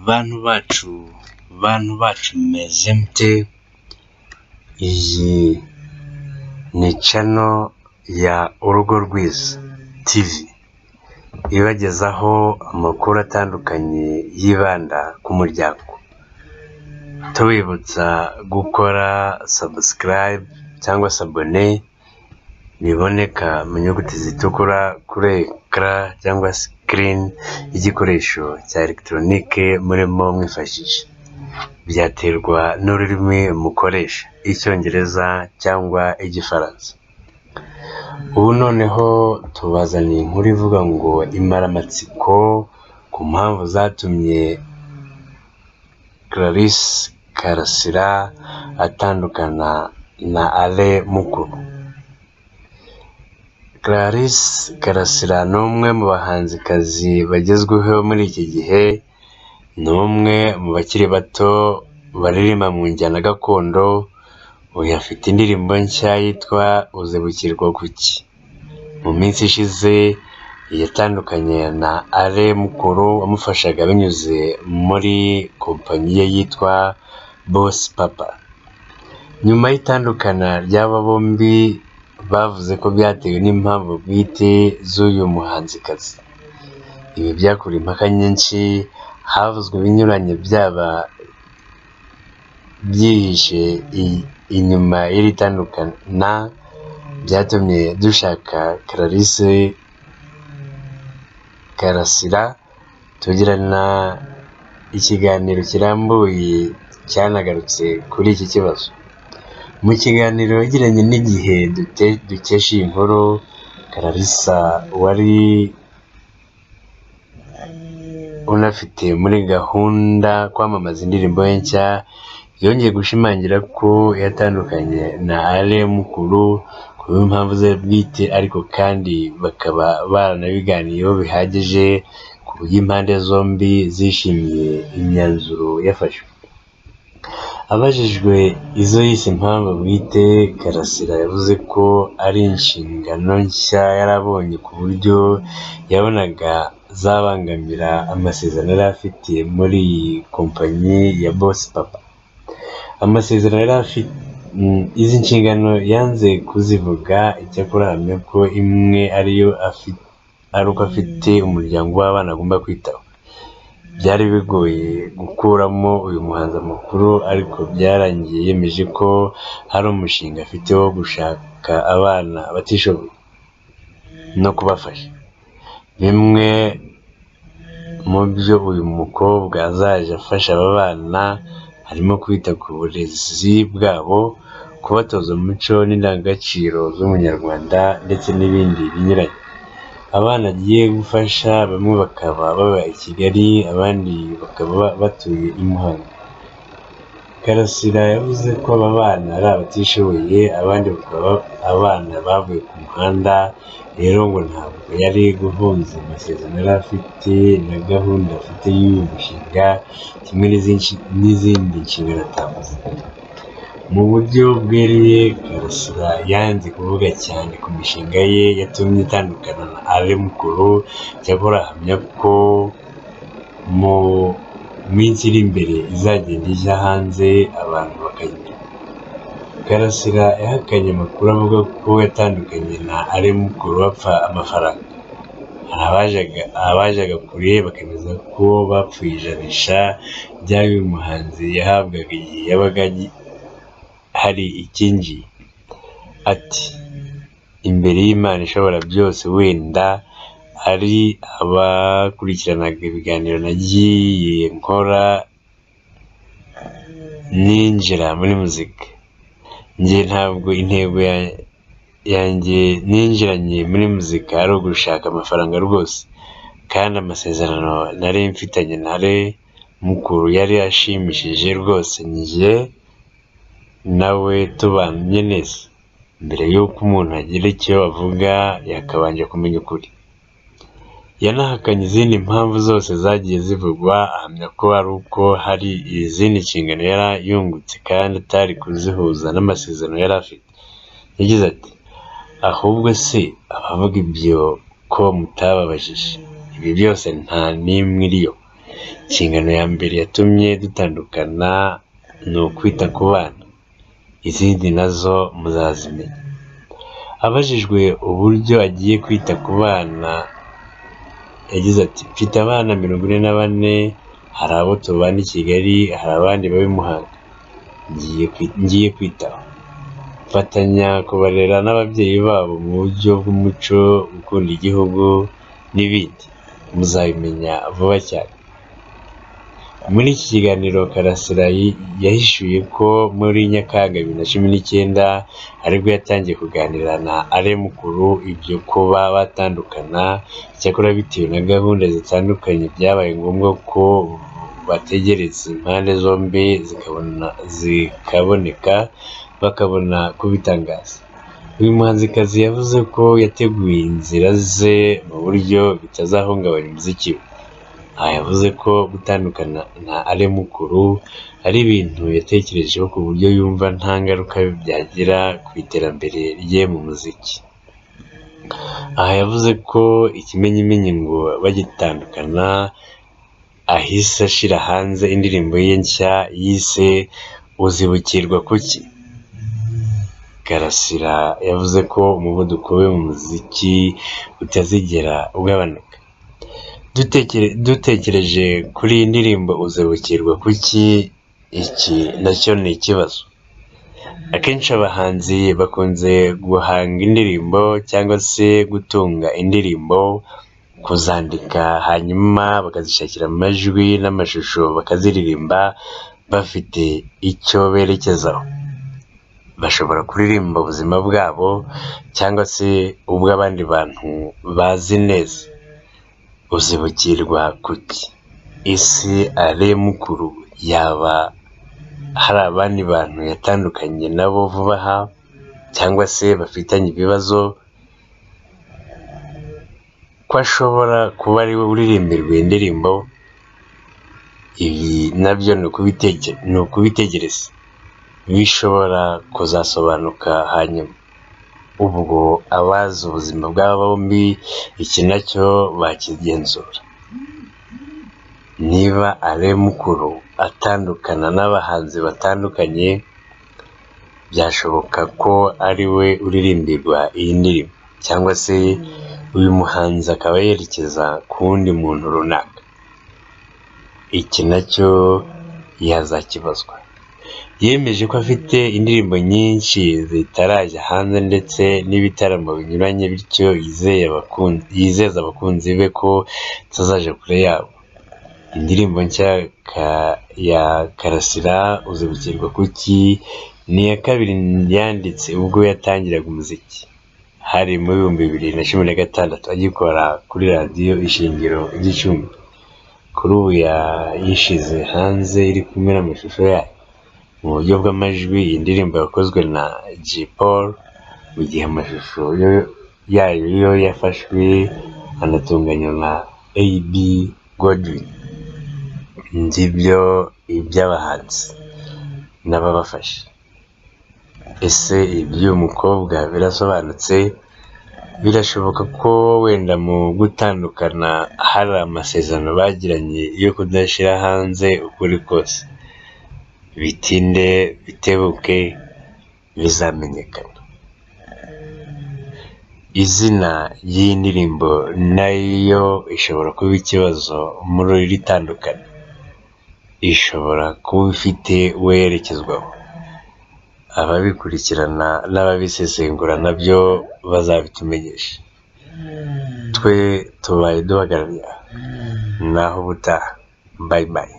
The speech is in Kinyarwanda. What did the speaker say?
bantu bacu meze mute? Iyi ni channel ya Urugo Rwiza TV ibagezaho amakuru atandukanye yibanda ku muryango. Tubibutsa gukora subscribe cyangwa abone biboneka mu nyuguti zitukura kuri ekara cyangwa screen y'igikoresho cya elegitoronike murimo mwifashisha. Byaterwa n'ururimi mukoresha, Icyongereza cyangwa Igifaransa. Ubu noneho tubazaniye inkuru ivuga ngo imaramatsiko ku mpamvu zatumye Clarisse Karasira atandukana na Alain Mukuru. Clarisse Karasira ni umwe mu bahanzikazi bagezweho muri iki gihe, ni umwe mu bakiri bato baririmba mu njyana gakondo. Uyu afite indirimbo nshya yitwa Uzibukirwa kuki. Mu minsi ishize yatandukanye na Alain Mukuru wamufashaga binyuze muri kompanyi ye yitwa Boss Papa. Nyuma y'itandukana ry'aba bombi bavuze ko byatewe n'impamvu bwite z'uyu muhanzikazi. Ibi byakuriye impaka nyinshi, havuzwe ibinyuranye byaba byihishe inyuma y'iri tandukana, byatumye dushaka Clarisse Karasira tugirana ikiganiro kirambuye cyanagarutse kuri iki kibazo. Mu kiganiro yagiranye n'Igihe dukesha iyi nkuru, Clarisse wari unafite muri gahunda kwamamaza indirimbo ye nshya, yongeye gushimangira ko yatandukanye na Alain Mukuru kubera impamvu ze bwite, ariko kandi bakaba baranabiganiyeho bihagije ku buryo impande zombi zishimiye imyanzuro yafashwe. Abajijwe izo yise impamvu bwite, Karasira yavuze ko ari inshingano nshya yarabonye ku buryo yabonaga zabangamira amasezerano yari afite muri iyi kompanyi ya Boss Papa. Amasezerano yari afite izi nshingano yanze kuzivuga, icyakora ahamya ko imwe ari uko afite umuryango w'abana agomba kwitaho. Byari bigoye gukuramo uyu muhanzi amakuru, ariko byarangiye yemeje ko hari umushinga afite wo gushaka abana batishoboye no kubafasha. Bimwe mu byo uyu mukobwa azajya afasha aba bana harimo kwita ku burezi bwabo, kubatoza umuco n'indangagaciro z'umunyarwanda ndetse n'ibindi binyuranye. Abana agiye gufasha bamwe bakaba baba i Kigali, abandi bakaba batuye i Muhanga. Karasira yavuze ko aba bana ari abatishoboye, abandi bakaba abana bavuye ku muhanda. Rero ngo ntabwo yari guhuza amasezerano yari afite na gahunda afite y'uyu mushinga, kimwe n'izindi nshingano atavuze. Mu buryo bweruye, Karasira yanze kuvuga cyane ku mishinga ye yatumye itandukana na Alain Mukuru, cyakora ahamya ko mu minsi iri imbere izagenda ijya hanze abantu bakayimenya. Karasira yahakanye amakuru avuga ko yatandukanye na Alain Mukuru bapfa amafaranga. Abajaga kure bakemeza ko bapfuye ijanisha ry'ayo uyu muhanzi yahabwaga igihe yabaga hari ikinji. Ati imbere y'Imana ishobora byose, wenda ari abakurikiranaga ibiganiro nagiye nkora ninjira muri muzika, njye ntabwo intego yanjye ninjiranye muri muzika ari ugushaka amafaranga rwose, kandi amasezerano nari mfitanye na Alain Mukuru yari ashimishije rwose. Njye nawe tubanye neza. Mbere y'uko umuntu agira icyo avuga yakabanje kumenya ukuri. Yanahakanye izindi mpamvu zose zagiye zivugwa, ahamya ko ari uko hari izindi nshingano yari yungutse kandi atari kuzihuza n'amasezerano yari afite. Yagize ati ahubwo se abavuga ibyo ko mutababajije? Ibi byose nta n'imwe iriyo. inshingano ya mbere yatumye dutandukana ni ukwita ku bana, izindi nazo muzazimenya. Abajijwe uburyo agiye kwita ku bana yagize ati mfite abana 44, hari abo tubana i Kigali, hari abandi baba i Muhanga ngiye kwitaho, mfatanya kubarera n'ababyeyi babo mu buryo bw'umuco, gukunda igihugu n'ibindi, muzabimenya vuba cyane. Muri iki kiganiro Karasira yahishuye ko muri Nyakanga 2019 aribwo yatangiye kuganira na Alain Mukuru ibyo kuba batandukana, icyakora bitewe na gahunda zitandukanye byabaye ngombwa ko bategereza impande zombi zikaboneka bakabona kubitangaza. Uyu muhanzikazi yavuze ko yateguye inzira ze mu buryo bitazahungabanya umuziki we. Aha yavuze ko gutandukana na Alain Mukuru ari ibintu yatekerejeho ku buryo yumva nta ngaruka byagira ku iterambere rye mu muziki. Aha yavuze ko ikimenyimenyi ngo bagitandukana ahise ashyira hanze indirimbo ye nshya yise Uzibukirwa kuki. Karasira yavuze ko umuvuduko we mu muziki utazigera ugabanuka. Dutekereje kuri iyi ndirimbo Uzibukirwa kuki, iki nacyo ni ikibazo. Akenshi abahanzi bakunze guhanga indirimbo cyangwa se gutunga indirimbo, kuzandika hanyuma bakazishakira amajwi n'amashusho bakaziririmba bafite icyo berekezaho. Bashobora kuririmba ubuzima bwabo cyangwa se ubw'abandi bantu bazi neza. Uzibukirwa kuki? Ese Alain Mukuru yaba hari abandi bantu yatandukanye nabo vuba aha cyangwa se bafitanye ibibazo, ko ashobora kuba ari we uririmbirwa indirimbo? Ibi nabyo ni ukubitegereza, bishobora kuzasobanuka hanyuma. Ubwo abazi ubuzima bw'aba bombi iki nacyo bakigenzura. Niba Alain Mukuru atandukana n'abahanzi batandukanye, byashoboka ko ari we uririmbirwa iyi ndirimbo, cyangwa se uyu muhanzi akaba yerekeza ku wundi muntu runaka. Iki nacyo yazakibazwa. Yemeje ko afite indirimbo nyinshi zitarajya hanze ndetse n'ibitaramo binyuranye, bityo yizeza abakunzi be ko tazaje kure yabo. Indirimbo nshya ya Karasira Uzibukirwa kuki ni iya kabiri yanditse ubwo yatangiraga umuziki, hari mu 2016 agikora kuri radiyo Ishingiro Gicumbi. Kuri ubu yayishize hanze iri kumwe n'amashusho yayo mu buryo bw'amajwi. Iyi ndirimbo yakozwe na J Paul, mu gihe amashusho yayo yo yafashwe anatunganywa na AB Godwin. Ngibyo iby'abahanzi n'ababafasha. Ese iby'uyu mukobwa birasobanutse? Birashoboka ko wenda mu gutandukana hari amasezerano bagiranye yo kudashyira hanze ukuri kose. Bitinde bitebuke bizamenyekana. Izina ry'iyi ndirimbo nayo ishobora kuba ikibazo muri iri tandukana. Ishobora kuba ifite werekezwaho. Ababikurikirana n'ababisesengura nabyo bazabitumenyesha. Twe tubaye duhagarariye naho ubutaha. Bye bye.